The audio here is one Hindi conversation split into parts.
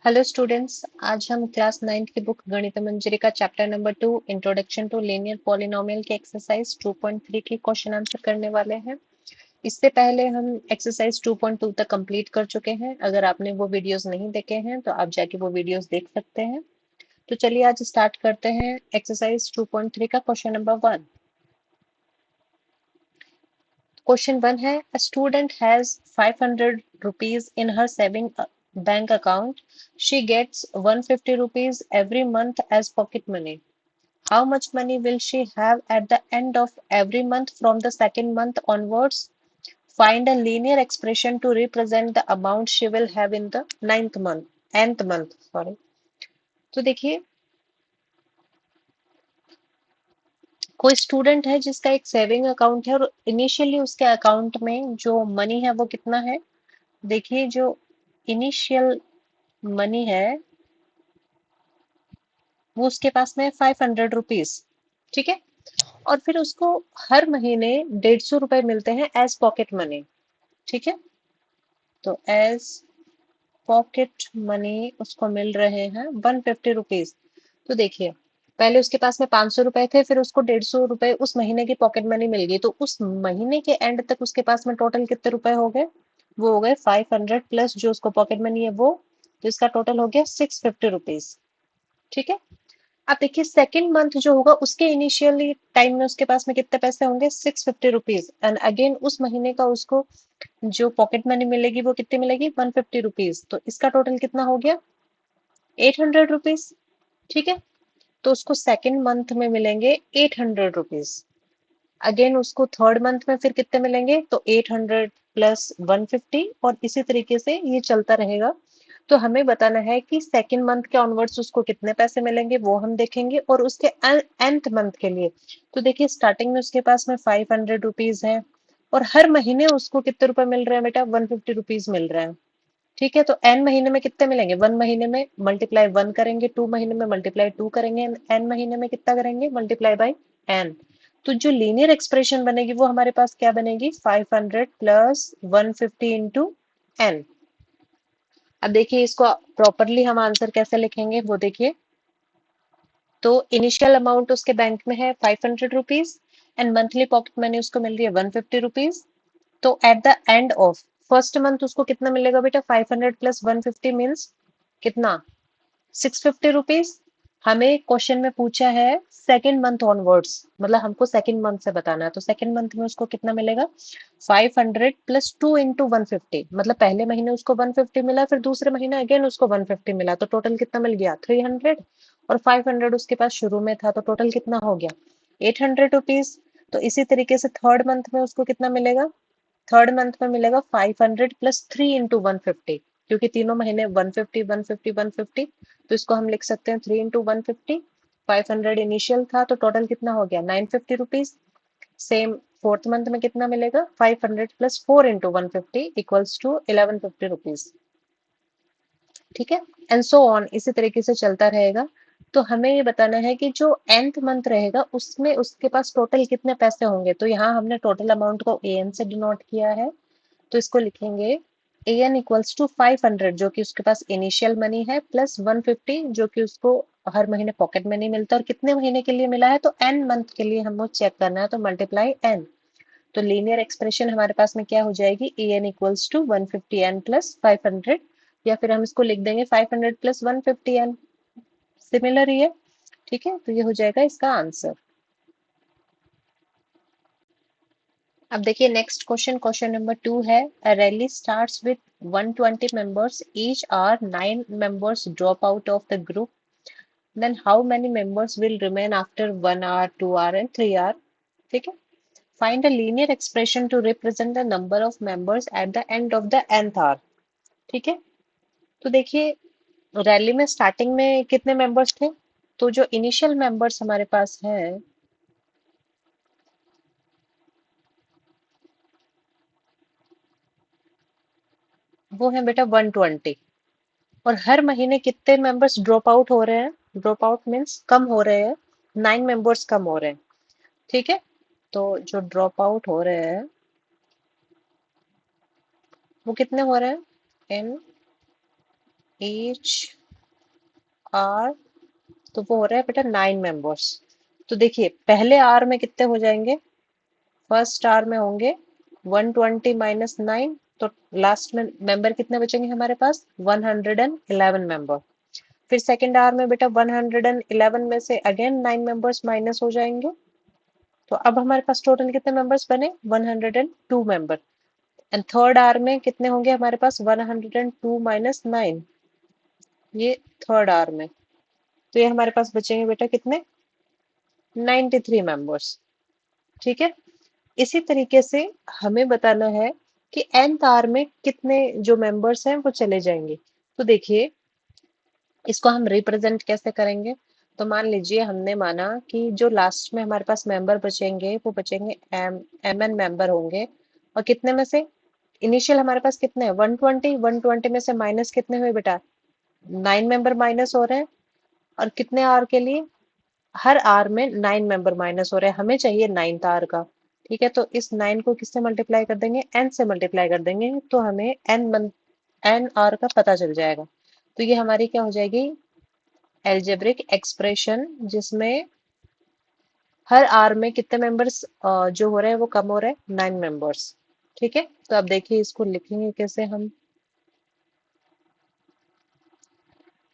हेलो स्टूडेंट्स, आज हम क्लास 9th की बुक गणित मंजरी का chapter number 2 introduction to linear polynomial के एक्सरसाइज 2.3 की क्वेश्चन आंसर करने वाले हैं। इससे पहले हम एक्सरसाइज 2.2 तक कंप्लीट कर चुके हैं। अगर आपने वो वीडियोस नहीं देखे हैं तो आप जाके वो वीडियोस देख सकते हैं। तो चलिए आज स्टार्ट करते हैं एक्सरसाइज 2.3 का क्वेश्चन नंबर 1। क्वेश्चन 1 है, a student has 500 rupees in her saving bank account. She gets 150 rupees every month as pocket money. How much money will she have at the end of every month from the second month onwards? Find a linear expression to represent the amount she will have in the nth month, sorry. तो देखिए, कोई स्टूडेंट है जिसका एक सेविंग अकाउंट है और इनिशियली उसके अकाउंट में जो मनी है वो कितना है। देखिए, जो इनिशियल मनी है वो उसके पास में 500 रुपीज। ठीक है। और फिर उसको हर महीने 150 रुपए मिलते हैं एज पॉकेट मनी। ठीक है। तो एज पॉकेट मनी उसको मिल रहे हैं 150 रुपीज। तो देखिए, पहले उसके पास में 500 रुपए थे, फिर उसको 150 रुपए उस महीने की पॉकेट मनी मिल गई, तो उस महीने के एंड तक उसके पास में टोटल कितने रुपए हो गए। वो हो गए 500 प्लस जो उसको पॉकेट मनी है वो। तो इसका टोटल हो गया 650 रुपीज। ठीक है। अब देखिए, सेकंड मंथ जो होगा उसके इनिशियली टाइम में उसके पास में कितने पैसे होंगे, 650 रुपीज। एंड अगेन उस महीने का उसको जो पॉकेट मनी मिलेगी वो कितनी मिलेगी, 150 रुपीज। तो इसका टोटल कितना हो गया, 800 रुपीज। ठीक है। तो उसको सेकंड मंथ में मिलेंगे 800 रुपीज। अगेन उसको थर्ड मंथ में फिर कितने मिलेंगे, तो 800 प्लस 150, और इसी तरीके से ये चलता रहेगा। तो हमें बताना है कि सेकंड मंथ के ऑनवर्ड्स उसको कितने पैसे मिलेंगे वो हम देखेंगे, और उसके nth मंथ के लिए। तो देखिए, स्टार्टिंग में उसके पास में 500 रुपीज है, और हर महीने उसको कितने रुपए मिल रहे हैं बेटा, 150 रुपीज मिल रहे हैं। ठीक है। तो एन महीने में कितने मिलेंगे, 1 महीने में मल्टीप्लाई 1 करेंगे, 2 महीने में मल्टीप्लाई 2 करेंगे, एन महीने में कितना करेंगे, मल्टीप्लाई बाई एन। तो जो लीनियर एक्सप्रेशन बनेगी वो हमारे पास क्या बनेगी, 500 प्लस 150 इंटू एन। अब देखिए, इसको प्रॉपरली हम आंसर कैसे लिखेंगे वो देखिए। तो इनिशियल अमाउंट उसके बैंक में है 500 rupees, and monthly pocket money उसको मिल रही है 150 रुपीज। तो eight the end of first month उसको कितना मिलेगा बेटा, 500 प्लस 150 मीन्स कितना, 650 रुपीज। हमें क्वेश्चन में पूछा है सेकेंड मंथ ऑनवर्ड्स, मतलब हमको सेकेंड मंथ से बताना है। तो सेकेंड मंथ में उसको कितना मिलेगा, 500 प्लस 2 इंटू 150। मतलब पहले महीने उसको 150 मिला, फिर दूसरे महीने अगेन उसको 150 मिला, तो टोटल कितना मिल गया, 300। और 500 उसके पास शुरू में था, तो टोटल कितना हो गया, 800 रुपीज। तो इसी तरीके से थर्ड मंथ में उसको कितना मिलेगा, थर्ड मंथ में मिलेगा 500 प्लस 3 इंटू 150, क्योंकि तीनों महीने 150 150 150। तो इसको हम लिख सकते हैं 3 इंटू 150। 500 इनिशियल था, तो टोटल कितना हो गया, 950 रुपीज। सेम फोर्थ मंथ में कितना मिलेगा, 500 plus 4 into 150 equals to 1150 rupees. ठीक है। एंड सो ऑन, इसी तरीके से चलता रहेगा। तो हमें ये बताना है कि जो nth मंथ रहेगा उसमें उसके पास टोटल कितने पैसे होंगे। तो यहाँ हमने टोटल अमाउंट को an से डिनोट किया है। तो इसको लिखेंगे an इक्वल्स टू 500 जो कि उसके पास इनिशियल मनी है, प्लस 150 जो कि उसको हर महीने पॉकेट मनी मिलता है, और कितने महीने के लिए मिला है, तो n मंथ के लिए हमको चेक करना है, तो मल्टीप्लाई n। तो लीनियर एक्सप्रेशन हमारे पास में क्या हो जाएगी, an equals to 150n plus 500, या फिर हम इसको लिख देंगे 500 प्लस 150n। सिमिलर ही है। ठीक है। तो ये हो जाएगा इसका आंसर। अब देखिए नेक्स्ट क्वेश्चन, क्वेश्चन नंबर 2 है, a rally starts with 120 members, each are 9 members drop out of the group, then how many members will remain after 1 hour 2 hour and 3 hour। ठीक है। Find a linear expression to represent the number of members at the end of the nth hour। ठीक है। तो देखिए, रैली में स्टार्टिंग में कितने मेंबर्स थे, तो जो इनिशियल मेंबर्स हमारे पास है वो है बेटा 120। और हर महीने कितने मेंबर्स ड्रॉप आउट हो रहे हैं, ड्रॉप आउट मीन्स कम हो रहे हैं, 9 मेंबर्स कम हो रहे हैं। ठीक है। तो जो ड्रॉप आउट हो रहे हैं वो कितने हो रहे हैं, एन ईच आर, तो वो हो रहा है बेटा 9 मेंबर्स। तो देखिए पहले आर में कितने हो जाएंगे, फर्स्ट आर में होंगे 120 - 9, तो लास्ट में मेंबर कितने बचेंगे हमारे पास, 111 मेंबर। फिर सेकेंड आर में बेटा 111 में से अगेन 9 मेंबर्स माइनस हो जाएंगे, तो अब हमारे पास टोटल कितने मेंबर्स बने, 102 मेंबर। एंड थर्ड आर में कितने होंगे हमारे पास, 102 - 9, ये थर्ड आर में। तो ये हमारे पास बचेंगे बेटा कितने, 93 मेंबर्स। ठीक है। इसी तरीके से हमें बताना है कि nth आर में कितने जो मेंबर्स हैं वो चले जाएंगे। तो देखिए इसको हम रिप्रेजेंट कैसे करेंगे। तो मान लीजिए हमने माना कि जो लास्ट में हमारे पास मेंबर बचेंगे वो बचेंगे एन मेंबर होंगे, और कितने में से, इनिशियल हमारे पास कितने हैं 120 में से माइनस कितने हुए बेटा, 9 मेंबर माइनस हो रहे हैं। और कितने आर के लिए, हर आर में 9 मेंबर माइनस हो रहे हैं, हमें चाहिए 9th आर का। ठीक है, तो इस 9 को किससे मल्टीप्लाई कर देंगे, एन से मल्टीप्लाई कर देंगे, तो हमें एन आर का पता चल जाएगा। तो ये हमारी क्या हो जाएगी, एल्जेब्रिक एक्सप्रेशन, जिसमें हर आर में कितने मेंबर्स जो हो रहे हैं वो कम हो रहे हैं, 9 मेंबर्स। ठीक है, तो अब देखिए इसको लिखेंगे कैसे हम।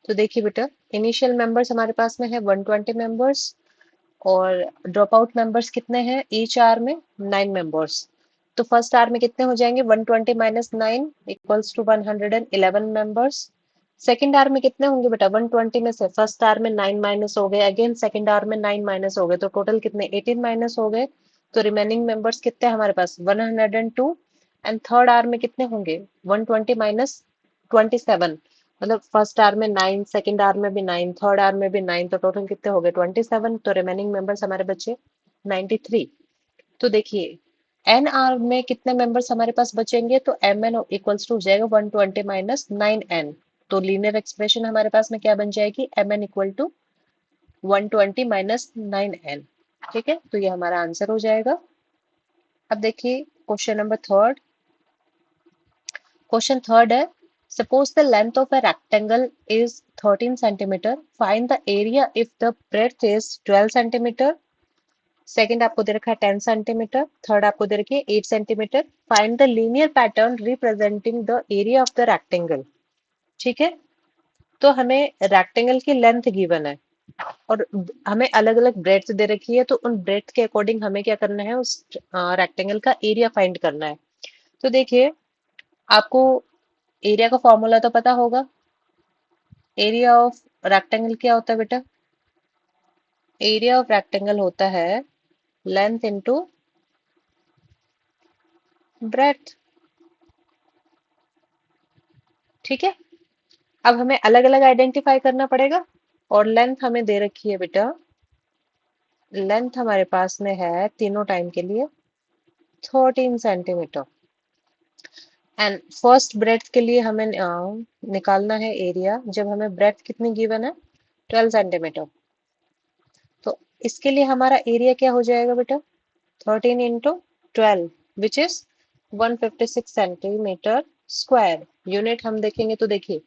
तो देखिए बेटा, इनिशियल मेंबर्स हमारे पास में है 120 मेंबर्स, और ड्रॉप आउट मेंबर्स कितने हैं ईच आर में, 9 मेंबर्स। तो फर्स्ट आर में कितने हो जाएंगे, 120 - 9 equals to 111 members. Second hour में कितने होंगे बेटा, 120 में से फर्स्ट आर में 9 माइनस हो गए, अगेन सेकेंड आर में 9 माइनस हो गए, तो टोटल कितने 18 माइनस हो गए। तो रिमेनिंग मेंबर्स कितने हैं हमारे पास, 102। एंड थर्ड आर में कितने होंगे, 120 - 27, मतलब फर्स्ट आर में 9, सेकंड आर में भी 9, थर्ड आर में भी 9, तो टोटल कितने हो गए 27। तो रिमेनिंग मेंबर्स हमारे बचे 93। तो देखिए एन आर में कितने मेंबर्स हमारे पास बचेंगे, तो एम एन इक्वल्स टू हो जाएगा 120 - 9n। तो लीनियर एक्सप्रेशन हमारे पास में क्या बन जाएगी, M N equal to 120 - 9n। ठीक है, तो ये हमारा आंसर हो जाएगा। अब देखिए question number third. Question third है, suppose the length of a rectangle is 13 centimeter, find the area if the breadth is 12 centimeter। Second आपको दे रखा है 10 सेंटीमीटर, थर्ड आपको दे रखी है 8 centimetre. Find the linear pattern representing the area of the rectangle. ठीक है, तो हमें रेक्टेंगल की लेंथ गिवन है, और हमें अलग अलग ब्रेड्थ दे रखी है, तो उन ब्रेड्थ के अकॉर्डिंग हमें क्या करना है, उस रेक्टेंगल का एरिया फाइंड करना है। तो देखिए आपको एरिया का फॉर्मूला तो पता होगा। एरिया ऑफ रेक्टेंगल क्या होता है बेटा, एरिया ऑफ रेक्टेंगल होता है लेंथ इंटू ब्रेड्थ। ठीक है, अब हमें अलग अलग आइडेंटिफाई करना पड़ेगा, और लेंथ हमें दे रखी है बेटा, लेंथ हमारे पास में है तीनों टाइम के लिए 13 सेंटीमीटर। एंड फर्स्ट ब्रेड्थ के लिए हमें निकालना है एरिया, जब हमें ब्रेड्थ कितनी गिवन है, 12 सेंटीमीटर। तो इसके लिए हमारा एरिया क्या हो जाएगा बेटा, 13 × 12 which is 156 centimetre square. Unit हम देखेंगे तो देखिए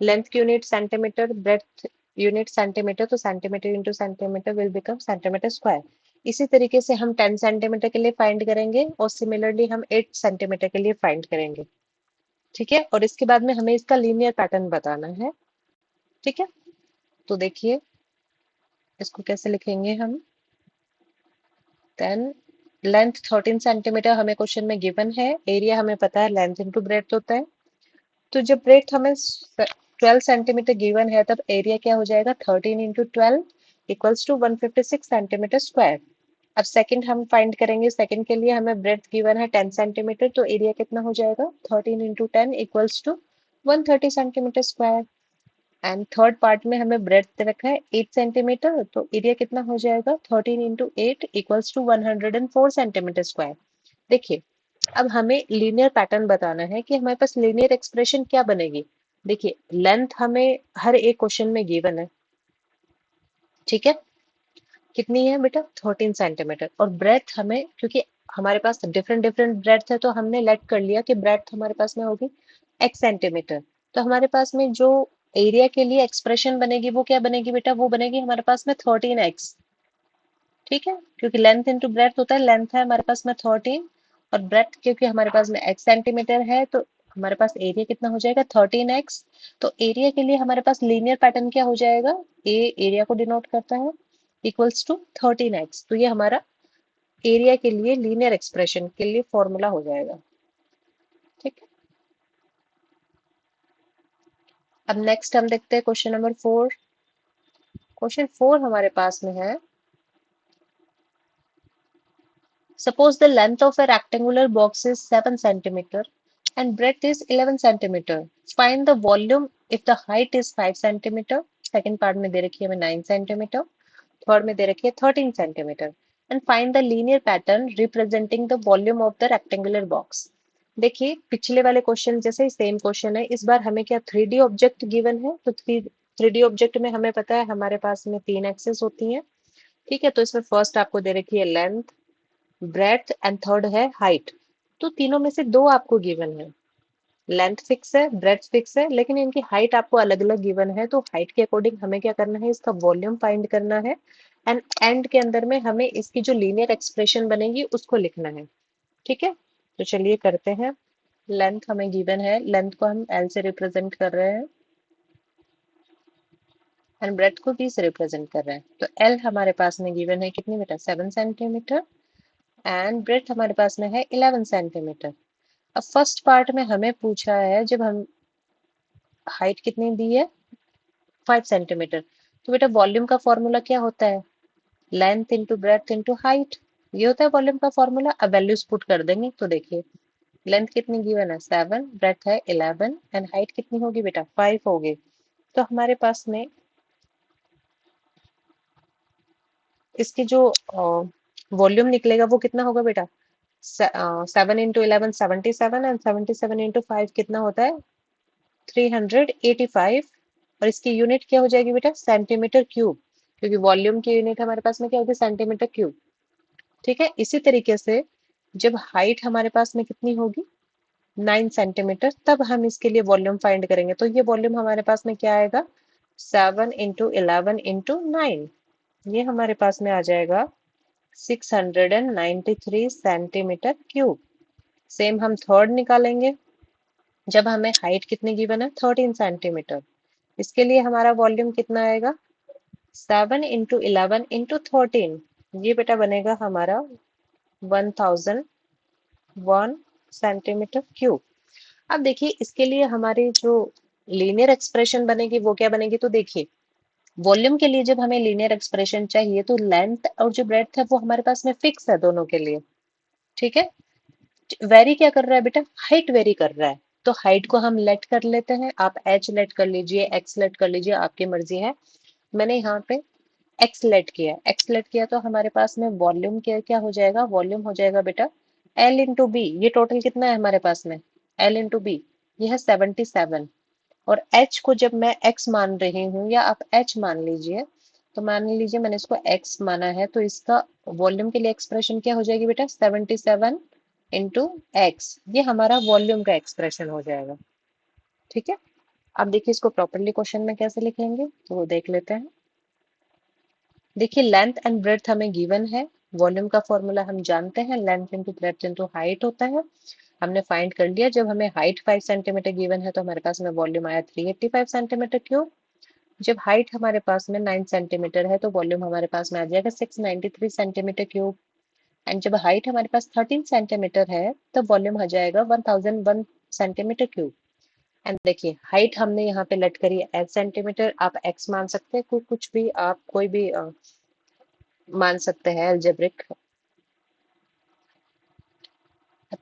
लेंथ की unit centimetre, breadth unit centimetre, तो centimetre into centimetre will become centimetre square. इसी तरीके से हम 10 सेंटीमीटर के लिए फाइंड करेंगे, और सिमिलरली हम 8 सेंटीमीटर के लिए फाइंड करेंगे। ठीक है, और इसके बाद में हमें इसका लीनियर पैटर्न बताना है। ठीक है, तो देखिए इसको कैसे लिखेंगे हम। देन लेंथ 13 सेंटीमीटर हमें क्वेश्चन में गिवन है, एरिया हमें पता है लेंथ इंटू ब्रेड्थ होता है। तो जब ब्रेड्थ हमें 12 सेंटीमीटर गिवन है, तब एरिया क्या हो जाएगा, 13 × 12 इक्वल्स टू 156 सेंटीमीटर स्क्वायर। अब सेकंड हम फाइंड करेंगे, सेकंड के लिए हमें ब्रेड्थ गिवन है 10 सेंटीमीटर, तो एरिया कितना हो जाएगा, 13 × 10 equals to 130 centimetre square. And third part में हमें ब्रेड्थ दे रखा है 8 सेंटीमीटर, तो एरिया कितना हो जाएगा, 13 × 8 इक्वल्स टू 104 सेंटीमीटर स्क्वायर। देखिए अब हमें लीनियर पैटर्न बताना है कि हमारे पास लीनियर एक्सप्रेशन क्या बनेगी। देखिए लेंथ हमें हर एक क्वेश्चन में गिवन है, ठीक है, कितनी है बेटा 13 सेंटीमीटर, और ब्रेथ हमें, क्योंकि हमारे पास डिफरेंट डिफरेंट ब्रेथ है, तो हमने लेट कर लिया कि ब्रेथ हमारे पास में होगी x सेंटीमीटर। तो हमारे पास में जो एरिया के लिए एक्सप्रेशन बनेगी वो क्या बनेगी बेटा, वो बनेगी हमारे पास में 13x। ठीक है, क्योंकि लेंथ इंटू ब्रेथ होता है, लेंथ है हमारे पास में 13 और ब्रेथ क्योंकि हमारे पास में x सेंटीमीटर है तो हमारे पास एरिया कितना हो जाएगा 13x। तो एरिया के लिए हमारे पास लीनियर पैटर्न क्या हो जाएगा, ए एरिया को डिनोट करता है, इक्वल्स टू 13x। तो ये हमारा एरिया के लिए लीनियर एक्सप्रेशन के लिए फॉर्मूला हो जाएगा। ठीक है, अब नेक्स्ट हम देखते हैं क्वेश्चन नंबर 4। क्वेश्चन 4 हमारे पास में है, suppose the length of a rectangular box is 7 centimeter and breadth is 11 centimeter. Find the volume if the height is 5 centimeter. Second part में दे रखी है हमें 9 सेंटीमीटर, थर्ड में दे रखी है 13 centimetre. And find the linear pattern representing the volume of the rectangular box. देखिए पिछले वाले क्वेश्चन जैसे ही सेम क्वेश्चन है, इस बार हमें क्या 3D ऑब्जेक्ट गिवन है। तो 3D ऑब्जेक्ट में हमें पता है हमारे पास में 3 एक्सेस होती हैं। ठीक है, तो इसमें फर्स्ट आपको दे रखी है लेंथ, ब्रेथ एंड थर्ड है हाइट। तो तीनों में से दो आपको गिवन है, लेंथ फिक्स है, ब्रेथ फिक्स है, लेकिन इनकी हाइट आपको अलग अलग गिवन है। तो हाइट के अकॉर्डिंग हमें क्या करना है, इसका वॉल्यूम फाइंड करना है एंड एंड के अंदर में हमें इसकी जो लीनियर एक्सप्रेशन बनेगी उसको लिखना है। ठीक है, तो चलिए करते हैं। लेंथ हमें गिवन है, लेंथ को हम एल से रिप्रेजेंट कर रहे हैं एंड ब्रेथ को बी से रिप्रेजेंट कर रहे हैं। तो एल हमारे पास में गिवन है कितनी बेटा, 7 सेंटीमीटर एंड ब्रेथ हमारे पास में है 11 सेंटीमीटर। अब फर्स्ट पार्ट में हमें पूछा है, जब हम हाइट कितनी दी है 5 सेंटीमीटर, तो बेटा वॉल्यूम का फॉर्मूला क्या होता है, length into breadth into height, ये होता है वॉल्यूम का फॉर्मूला। अब वैल्यूज पुट कर देंगे तो देखिए लेंथ कितनी गिवन है 7, ब्रेथ है 11 एंड हाइट कितनी होगी बेटा 5 होगी। तो हमारे पास में इसकी जो वॉल्यूम निकलेगा वो कितना होगा बेटा, 7 इंटू 11 77 एंड 77 इंटू 5 कितना होता है 385। और इसकी यूनिट क्या हो जाएगी बेटा, सेंटीमीटर क्यूब, क्योंकि वॉल्यूम की यूनिट हमारे पास में क्या होगी सेंटीमीटर क्यूब। ठीक है, इसी तरीके से जब हाइट हमारे पास में कितनी होगी 9 सेंटीमीटर, तब हम इसके लिए वॉल्यूम फाइंड करेंगे। तो ये वॉल्यूम हमारे पास में क्या आएगा, 7 इंटू 11 इंटू 9, ये हमारे पास में आ जाएगा 693 सेंटीमीटर क्यूब। सेम हम थर्ड निकालेंगे, जब हमें हाइट कितनी गिवन है 13 सेंटीमीटर, इसके लिए हमारा वॉल्यूम कितना आएगा 7 इंटू 11 इंटू 13, ये बेटा बनेगा हमारा 1001 सेंटीमीटर क्यूब। अब देखिए इसके लिए हमारी जो लीनियर एक्सप्रेशन बनेगी वो क्या बनेगी, तो देखिए वॉल्यूम के लिए जब हमें लीनियर एक्सप्रेशन चाहिए तो लेंथ और जो ब्रेड्थ है वो हमारे पास में फिक्स है दोनों के लिए। ठीक है, वेरी क्या कर रहा है बेटा, हाइट वेरी कर रहा है। तो हाइट को हम लेट कर लेते हैं, आप एच लेट कर लीजिए, एक्स लेट कर लीजिए, आपकी मर्जी है। मैंने यहाँ पे एक्स लेट किया, एक्स लेट किया तो हमारे पास में वॉल्यूम क्या क्या हो जाएगा, वॉल्यूम हो जाएगा बेटा एल इंटू बी। ये टोटल कितना है हमारे पास में, एल इंटू बी, ये है 77। और एच को जब मैं एक्स मान रही हूँ या आप एच मान लीजिए, तो मान लीजिए मैंने इसको एक्स माना है, तो इसका वॉल्यूम के लिए एक्सप्रेशन क्या हो जाएगी बेटा 77 इंटू एक्स, ये हमारा वॉल्यूम का एक्सप्रेशन हो जाएगा। ठीक है, अब देखिए इसको प्रॉपरली क्वेश्चन में कैसे लिखेंगे तो वो देख लेते हैं। देखिए लेंथ एंड ब्रेड्थ हमें गिवन है, वॉल्यूम का फॉर्मूला हम जानते हैं, length into breadth into height होता है, हमने फाइंड कर लिया। जब हमें हाइट 5 सेंटीमीटर गिवन है तो हमारे पास में वॉल्यूम आया 385 सेंटीमीटर क्यूब। जब हाइट हमारे पास में 9 सेंटीमीटर है तो वॉल्यूम हमारे पास में आ जाएगा 693 सेंटीमीटर क्यूब। एंड जब हाइट हमारे पास 13 सेंटीमीटर है तो वॉल्यूम आ जाएगा 1001 सेंटीमीटर क्यूब। एंड देखिए हाइट हमने यहाँ पे लेट करी है एच सेंटीमीटर, आप एक्स मान सकते हैं, कुछ भी आप कोई भी मान सकते हैं एल्जेब्रिक।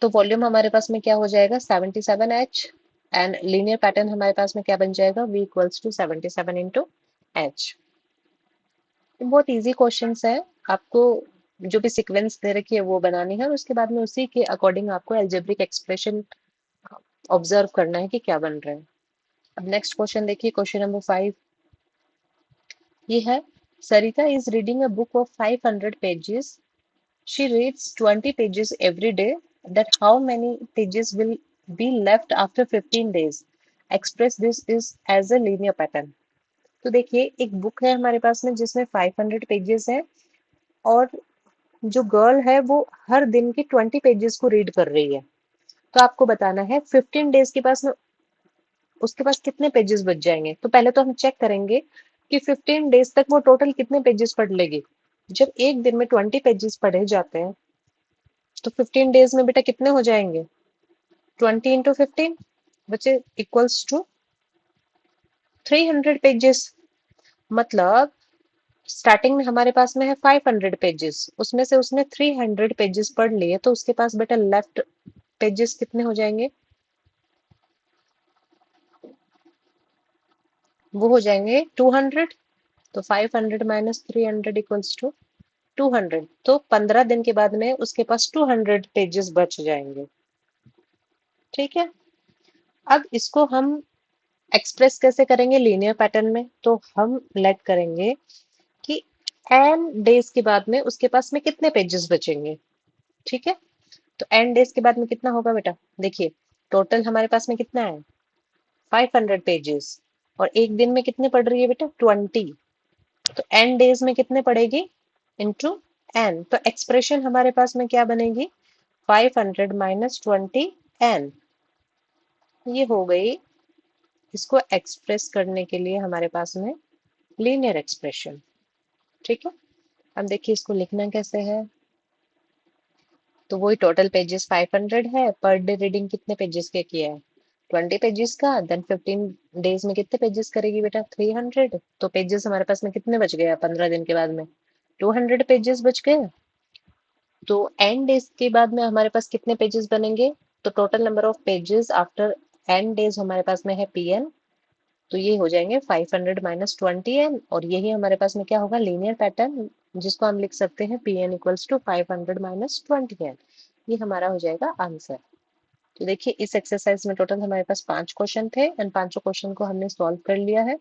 तो वॉल्यूम हमारे पास में क्या हो जाएगा 77h एंड लीनियर पैटर्न हमारे पास में क्या बन जाएगा v equals to 77 into H. बहुत इजी क्वेश्चंस है, आपको जो भी सीक्वेंस दे रखी है वो बनानी है और उसके बाद में उसी के अकॉर्डिंग आपको एल्जेब्रिक एक्सप्रेशन ऑब्जर्व करना है कि क्या बन रहा है। अब नेक्स्ट क्वेश्चन देखिए, क्वेश्चन नंबर 5 ये है, Sarita is reading a book of 500 pages, she reads 20 pages every day, that how many pages will be left after 15 days, express this is as a linear pattern. तो देखिए एक बुक है हमारे पास में जिसमें 500 पेजेस है, और जो गर्ल है वो हर दिन के 20 पेजेस को रीड कर रही है। तो आपको बताना है 15 डेज के पास में उसके पास कितने पेजेस बच जाएंगे। तो पहले तो हम चेक करेंगे कि 15 डेज तक वो टोटल कितने पेजेस पढ़ लेगी। जब एक दिन में 20 पेजेस पढ़े जाते हैं तो 15 डेज में बेटा कितने हो जाएंगे, 20 इंटू 15 बचे इक्वल्स टू 300 पेजेस। मतलब स्टार्टिंग में हमारे पास में है 500 पेजेस, उसमें से उसने 300 पेजेस पढ़ लिए, तो उसके पास बेटा लेफ्ट पेजेस कितने हो जाएंगे, वो हो जाएंगे 200। तो 500 माइनस 300 इक्वल्स टू 200। तो 15 दिन के बाद में उसके पास 200 पेजेस बच जाएंगे। ठीक है, अब इसको हम एक्सप्रेस कैसे करेंगे लीनियर पैटर्न में। तो हम लेट करेंगे कि n डेज के बाद में उसके पास में कितने पेजेस बचेंगे। ठीक है, तो n डेज के बाद में कितना होगा बेटा, देखिए टोटल हमारे पास में कितना है 500 पेजेस, और एक दिन में कितने पढ़ रही है बेटा 20। तो n डेज में कितने पढ़ेगी इंटू n। तो एक्सप्रेशन हमारे पास में क्या बनेगी, 500 माइनस 20 n। ये हो गई इसको एक्सप्रेस करने के लिए हमारे पास में लीनियर एक्सप्रेशन। ठीक है, अब देखिए इसको लिखना कैसे है। तो वही टोटल पेजेस 500 है, पर डे रीडिंग कितने पेजेस के किया है 20 पेजेस का, देन 15 डेज में कितने पेजेस करेगी बेटा 300। तो पेजेस हमारे पास में कितने बच गए 15 दिन के बाद में 200 पेजेस बच गए। तो एन डेज के बाद में हमारे पास कितने पेजेस बनेंगे, तो total number of pages after n days हमारे पास में है pn। तो ये हो जाएंगे 500 माइनस 20n, और यही हमारे पास में क्या होगा लीनियर पैटर्न, जिसको हम लिख सकते हैं pn equals to 500 minus 20n। ये हमारा हो जाएगा आंसर। तो देखिए इस एक्सरसाइज में टोटल हमारे पास 5 क्वेश्चन थे, एंड पांचों क्वेश्चन को हमने सॉल्व कर लिया है।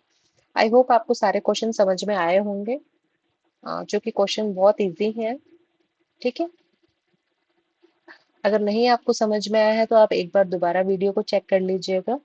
आई होप आपको सारे क्वेश्चन समझ में आए होंगे, जो कि क्वेश्चन बहुत इजी है। ठीक है, अगर नहीं आपको समझ में आया है तो आप एक बार दोबारा वीडियो को चेक कर लीजिएगा।